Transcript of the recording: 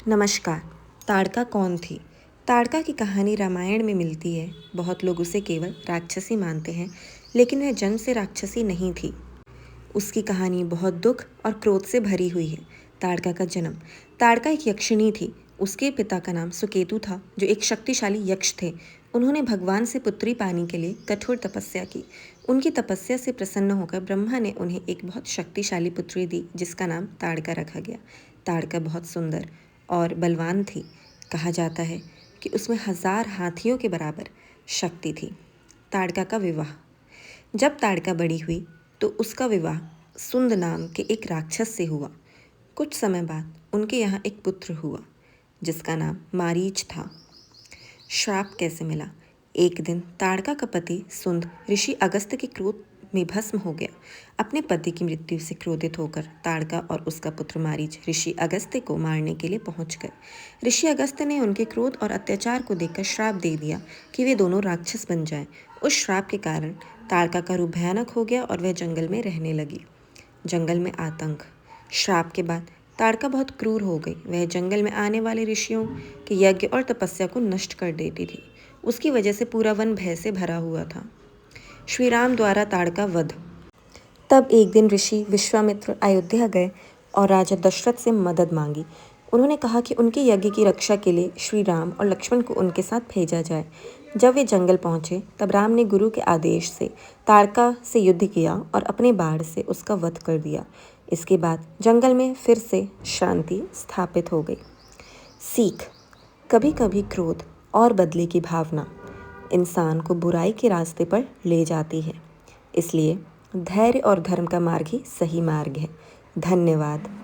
नमस्कार। ताड़का कौन थी? ताड़का की कहानी रामायण में मिलती है। बहुत लोग उसे केवल राक्षसी मानते हैं, लेकिन वह जन्म से राक्षसी नहीं थी। उसकी कहानी बहुत दुख और क्रोध से भरी हुई है। ताड़का का जन्म। ताड़का एक यक्षिणी थी। उसके पिता का नाम सुकेतु था, जो एक शक्तिशाली यक्ष थे। उन्होंने भगवान से पुत्री पाने के लिए कठोर तपस्या की। उनकी तपस्या से प्रसन्न होकर ब्रह्मा ने उन्हें एक बहुत शक्तिशाली पुत्री दी, जिसका नाम ताड़का रखा गया। ताड़का बहुत सुंदर और बलवान थी। कहा जाता है कि उसमें 1000 हाथियों के बराबर शक्ति थी। ताड़का का विवाह। जब ताड़का बड़ी हुई तो उसका विवाह सुंद नाम के एक राक्षस से हुआ। कुछ समय बाद उनके यहाँ एक पुत्र हुआ, जिसका नाम मारीच था। श्राप कैसे मिला? एक दिन ताड़का का पति सुंद ऋषि अगस्त्य के क्रोध में भस्म हो गया। अपने पति की मृत्यु से क्रोधित होकर ताड़का और उसका पुत्र मारीच ऋषि अगस्त्य को मारने के लिए पहुंच गए। ऋषि अगस्त्य ने उनके क्रोध और अत्याचार को देखकर श्राप दे दिया कि वे दोनों राक्षस बन जाएं। उस श्राप के कारण ताड़का का रूप भयानक हो गया और वह जंगल में रहने लगी। जंगल में आतंक। श्राप के बाद ताड़का बहुत क्रूर हो गई। वह जंगल में आने वाले ऋषियों के यज्ञ और तपस्या को नष्ट कर देती थी। उसकी वजह से पूरा वन भय से भरा हुआ था। श्री राम द्वारा ताड़का वध। तब एक दिन ऋषि विश्वामित्र अयोध्या गए और राजा दशरथ से मदद मांगी। उन्होंने कहा कि उनके यज्ञ की रक्षा के लिए श्री राम और लक्ष्मण को उनके साथ भेजा जाए। जब वे जंगल पहुंचे तब राम ने गुरु के आदेश से ताड़का से युद्ध किया और अपने बाण से उसका वध कर दिया। इसके बाद जंगल में फिर से शांति स्थापित हो गई। सीख। कभी कभी क्रोध और बदले की भावना इंसान को बुराई के रास्ते पर ले जाती है। इसलिए धैर्य और धर्म का मार्ग ही सही मार्ग है। धन्यवाद।